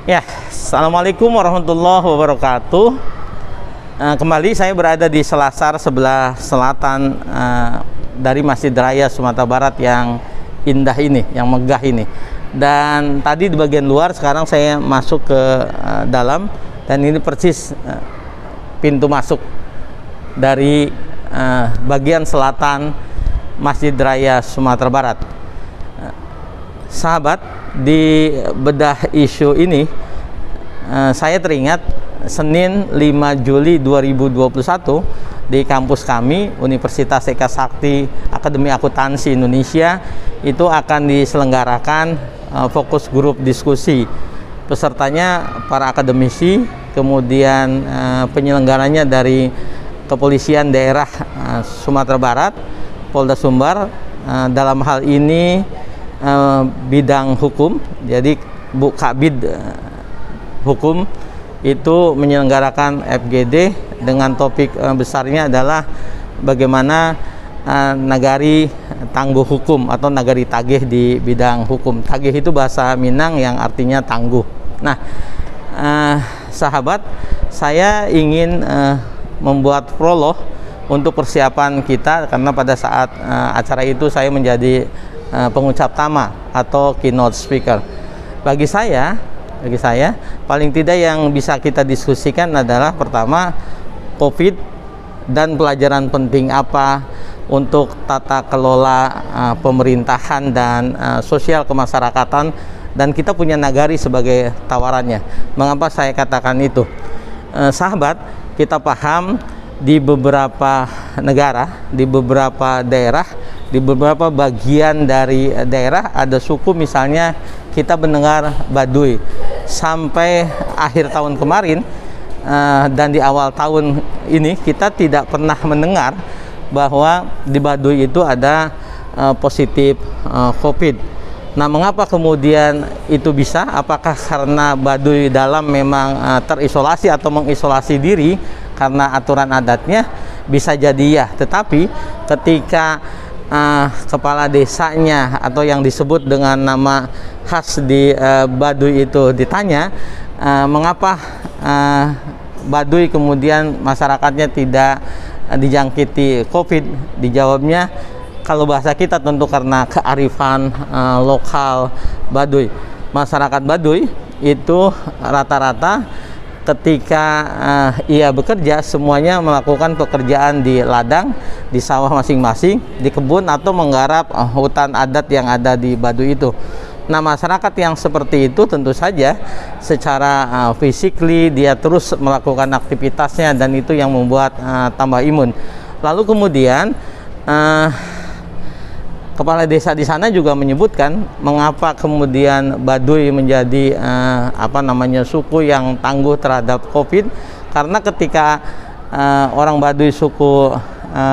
Ya, Assalamualaikum warahmatullahi wabarakatuh. Kembali saya berada di Selasar sebelah selatan dari Masjid Raya Sumatera Barat yang indah ini, yang megah ini. Dan tadi di bagian luar, sekarang saya masuk ke dalam, dan ini persis pintu masuk dari bagian selatan Masjid Raya Sumatera Barat. Sahabat, di bedah isu ini saya teringat Senin 5 Juli 2021 di kampus kami Universitas Eka Sakti Akademi Akuntansi Indonesia itu akan diselenggarakan fokus grup diskusi. Pesertanya para akademisi, kemudian penyelenggaranya dari Kepolisian Daerah Sumatera Barat, Polda Sumbar, dalam hal ini bidang hukum. Jadi Bu Kabid hukum itu menyelenggarakan FGD dengan topik besarnya adalah bagaimana nagari tangguh hukum atau nagari tagih di bidang hukum. Tagih itu bahasa Minang yang artinya tangguh. Nah, sahabat, saya ingin membuat prolog untuk persiapan kita, karena pada saat acara itu saya menjadi pengucap tama atau keynote speaker. Bagi saya paling tidak yang bisa kita diskusikan adalah pertama, COVID dan pelajaran penting apa untuk tata kelola pemerintahan dan sosial kemasyarakatan, dan kita punya nagari sebagai tawarannya. Mengapa saya katakan itu? Sahabat, kita paham di beberapa negara, di beberapa daerah, di beberapa bagian dari daerah ada suku, misalnya kita mendengar Baduy. Sampai akhir tahun kemarin dan di awal tahun ini kita tidak pernah mendengar bahwa di Baduy itu ada positif COVID. Nah, mengapa kemudian itu bisa? Apakah karena Baduy dalam memang terisolasi atau mengisolasi diri karena aturan adatnya? Bisa jadi ya, tetapi ketika kepala desanya atau yang disebut dengan nama khas di Baduy itu ditanya mengapa Baduy kemudian masyarakatnya tidak dijangkiti COVID, dijawabnya kalau bahasa kita tentu karena kearifan lokal Baduy. Masyarakat Baduy itu rata-rata ketika ia bekerja, semuanya melakukan pekerjaan di ladang, di sawah masing-masing, di kebun, atau menggarap hutan adat yang ada di Baduy itu. Nah, masyarakat yang seperti itu tentu saja secara physically dia terus melakukan aktivitasnya, dan itu yang membuat tambah imun. Lalu kemudian kepala desa di sana juga menyebutkan mengapa kemudian Baduy menjadi suku yang tangguh terhadap COVID, karena ketika orang Baduy suku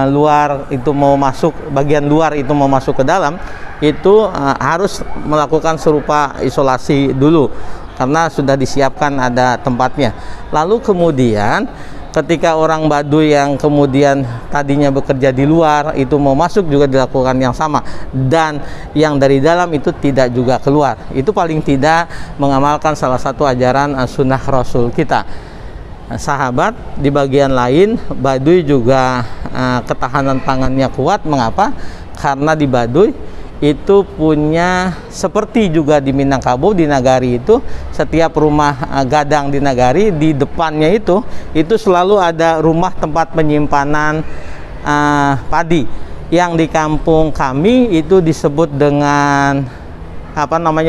luar itu mau masuk, bagian luar itu mau masuk ke dalam, itu harus melakukan serupa isolasi dulu karena sudah disiapkan ada tempatnya. Lalu kemudian ketika orang Baduy yang kemudian tadinya bekerja di luar itu mau masuk juga dilakukan yang sama, dan yang dari dalam itu tidak juga keluar. Itu paling tidak mengamalkan salah satu ajaran sunnah Rasul kita. Sahabat, di bagian lain Baduy juga ketahanan pangannya kuat. Mengapa? Karena di Baduy itu punya, seperti juga di Minangkabau, di Nagari itu setiap rumah gadang di Nagari, di depannya itu selalu ada rumah tempat penyimpanan padi, yang di kampung kami itu disebut dengan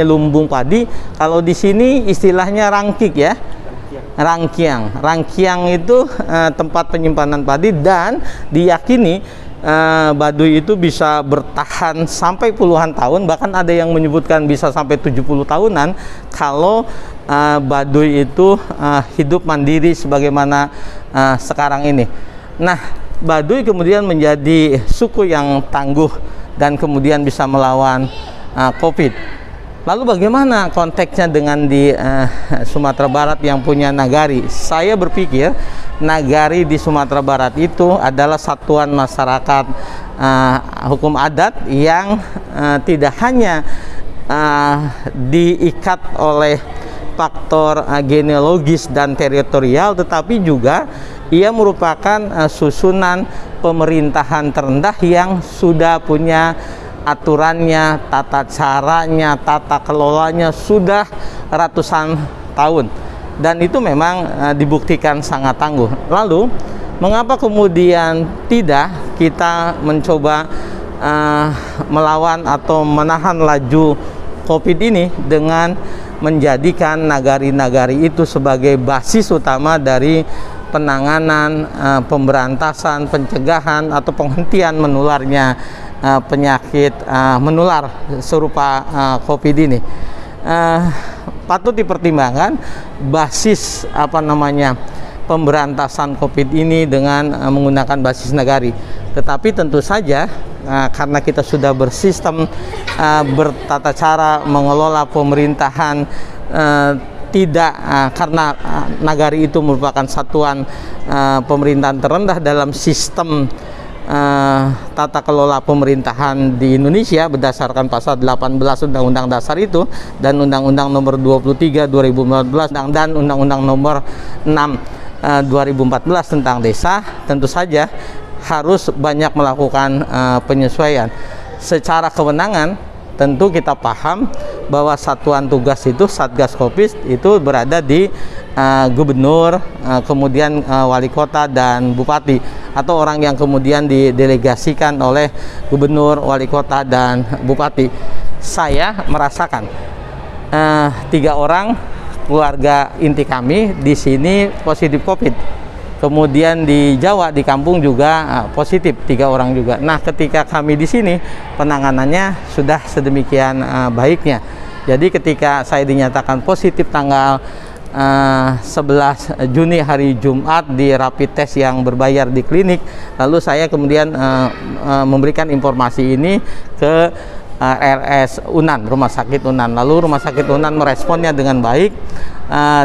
lumbung padi. Kalau di sini istilahnya rangkik ya, rangkiang itu tempat penyimpanan padi, dan diyakini Baduy itu bisa bertahan sampai puluhan tahun, bahkan ada yang menyebutkan bisa sampai 70 tahunan kalau Baduy itu hidup mandiri sebagaimana sekarang ini. Nah, Baduy kemudian menjadi suku yang tangguh dan kemudian bisa melawan COVID. Lalu bagaimana konteksnya dengan di Sumatera Barat yang punya nagari? Saya berpikir nagari di Sumatera Barat itu adalah satuan masyarakat hukum adat yang tidak hanya diikat oleh faktor genealogis dan teritorial, tetapi juga ia merupakan susunan pemerintahan terendah yang sudah punya aturannya, tata caranya, tata kelolanya sudah ratusan tahun, dan itu memang dibuktikan sangat tangguh. Lalu mengapa kemudian tidak kita mencoba melawan atau menahan laju COVID ini dengan menjadikan nagari-nagari itu sebagai basis utama dari penanganan, pemberantasan, pencegahan atau penghentian menularnya penyakit menular serupa COVID ini. Patut dipertimbangkan basis pemberantasan COVID ini dengan menggunakan basis nagari. Tetapi tentu saja karena kita sudah bersistem bertata cara mengelola pemerintahan, tidak karena nagari itu merupakan satuan pemerintahan terendah dalam sistem tata kelola pemerintahan di Indonesia berdasarkan pasal 18 Undang-Undang Dasar itu dan Undang-Undang Nomor 23 2014 dan Undang-Undang Nomor 6 2014 tentang desa. Tentu saja harus banyak melakukan penyesuaian. Secara kewenangan tentu kita paham bahwa satuan tugas itu Satgas Covid itu berada di gubernur, kemudian wali kota dan bupati, atau orang yang kemudian didelegasikan oleh gubernur, wali kota dan bupati. Saya merasakan 3 orang keluarga inti kami di sini positif Covid. Kemudian di Jawa, di kampung juga positif 3 orang juga. Nah, ketika kami di sini penanganannya sudah sedemikian baiknya. Jadi ketika saya dinyatakan positif tanggal 11 Juni hari Jumat di rapid test yang berbayar di klinik, lalu saya kemudian memberikan informasi ini ke RS Unan, Rumah Sakit Unan. Lalu Rumah Sakit Unan meresponnya dengan baik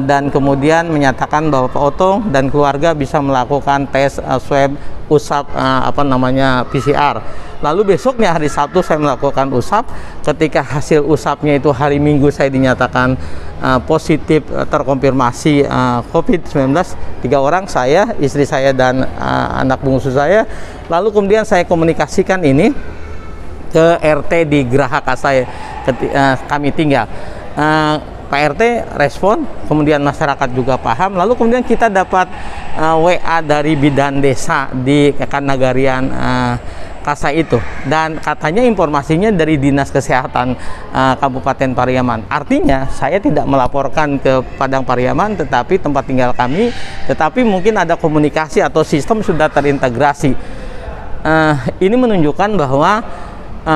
dan kemudian menyatakan bahwa Pak Otong dan keluarga bisa melakukan tes swab usap PCR. Lalu besoknya hari Sabtu saya melakukan usap. Ketika hasil usapnya itu hari Minggu saya dinyatakan positif terkonfirmasi COVID-19, 3 orang, saya, istri saya dan anak bungsu saya. Lalu kemudian saya komunikasikan ini ke RT di Geraha Kasai kami tinggal. Pak RT respon, kemudian masyarakat juga paham. Lalu kemudian kita dapat WA dari bidan desa di Nagarian Kasai itu, dan katanya informasinya dari Dinas Kesehatan Kabupaten Pariaman. Artinya saya tidak melaporkan ke Padang Pariaman, tetapi tempat tinggal kami, tetapi mungkin ada komunikasi atau sistem sudah terintegrasi. Ini menunjukkan bahwa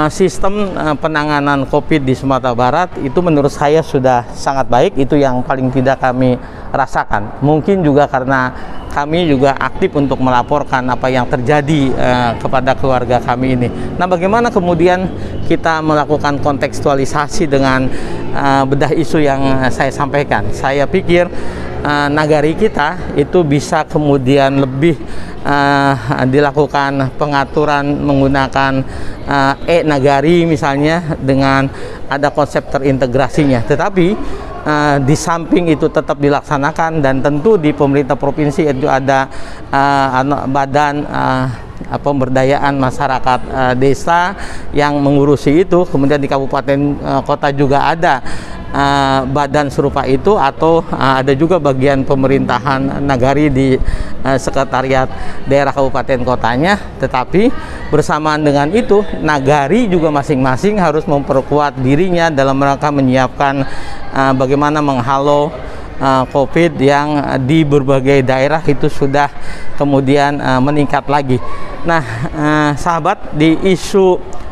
sistem penanganan COVID di Sumatera Barat itu menurut saya sudah sangat baik. Itu yang paling tidak kami rasakan. Mungkin juga karena kami juga aktif untuk melaporkan apa yang terjadi kepada keluarga kami ini. Nah, bagaimana kemudian kita melakukan kontekstualisasi dengan bedah isu yang saya sampaikan? Saya pikir nagari kita itu bisa kemudian lebih dilakukan pengaturan menggunakan e-nagari misalnya, dengan ada konsep terintegrasinya. Tetapi di samping itu tetap dilaksanakan, dan tentu di pemerintah provinsi itu ada badan pemberdayaan masyarakat desa yang mengurusi itu. Kemudian di kabupaten kota juga ada badan serupa itu, atau ada juga bagian pemerintahan nagari di sekretariat daerah kabupaten kotanya. Tetapi bersamaan dengan itu, nagari juga masing-masing harus memperkuat dirinya dalam rangka menyiapkan bagaimana menghalau COVID yang di berbagai daerah itu sudah kemudian meningkat lagi. Nah, sahabat, di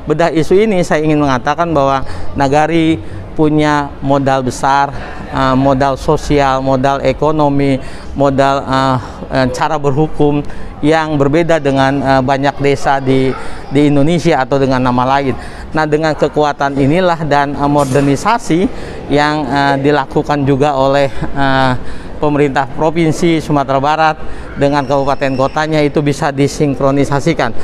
bedah isu ini saya ingin mengatakan bahwa nagari punya modal besar, modal sosial, modal ekonomi, modal cara berhukum yang berbeda dengan banyak desa di Indonesia atau dengan nama lain. Nah, dengan kekuatan inilah dan modernisasi yang dilakukan juga oleh pemerintah Provinsi Sumatera Barat dengan kabupaten kotanya itu bisa disinkronisasikan.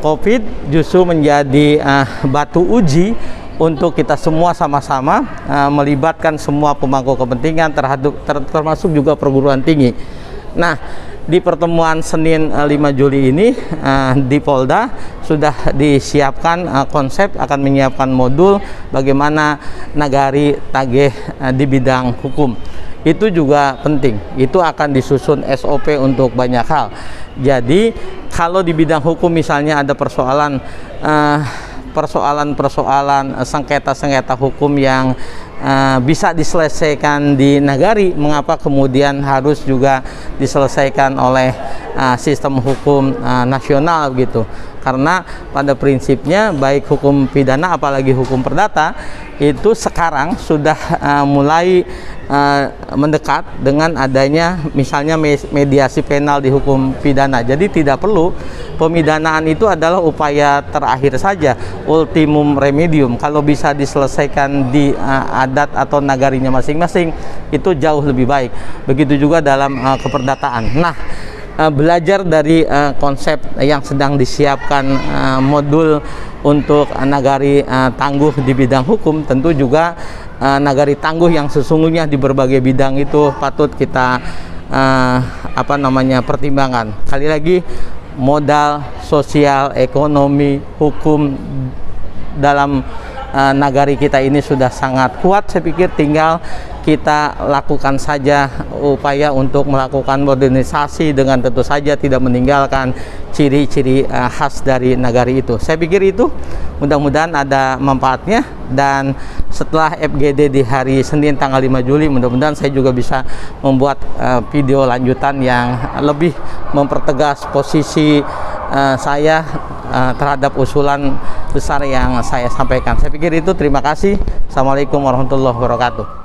COVID justru menjadi batu uji untuk kita semua sama-sama melibatkan semua pemangku kepentingan termasuk juga perguruan tinggi. Nah, di pertemuan Senin 5 Juli ini di Polda sudah disiapkan konsep akan menyiapkan modul bagaimana nagari tagih di bidang hukum. Itu juga penting, itu akan disusun SOP untuk banyak hal. Jadi kalau di bidang hukum misalnya ada persoalan sengketa-sengketa hukum yang bisa diselesaikan di nagari, mengapa kemudian harus juga diselesaikan oleh sistem hukum nasional gitu? Karena pada prinsipnya baik hukum pidana apalagi hukum perdata itu sekarang sudah mulai mendekat dengan adanya misalnya mediasi penal di hukum pidana. Jadi tidak perlu, pemidanaan itu adalah upaya terakhir saja, ultimum remedium. Kalau bisa diselesaikan di adat atau nagarinya masing-masing itu jauh lebih baik. Begitu juga dalam keperdataan. Nah, belajar dari konsep yang sedang disiapkan modul untuk nagari tangguh di bidang hukum, tentu juga nagari tangguh yang sesungguhnya di berbagai bidang itu patut kita pertimbangkan. Kali lagi, modal sosial, ekonomi, hukum dalam nagari kita ini sudah sangat kuat. Saya pikir tinggal kita lakukan saja upaya untuk melakukan modernisasi dengan tentu saja tidak meninggalkan ciri-ciri khas dari nagari itu. Saya pikir itu mudah-mudahan ada manfaatnya, dan setelah FGD di hari Senin tanggal 5 Juli mudah-mudahan saya juga bisa membuat video lanjutan yang lebih mempertegas posisi saya terhadap usulan besar yang saya sampaikan. Saya pikir itu. Terima kasih. Assalamualaikum warahmatullahi wabarakatuh.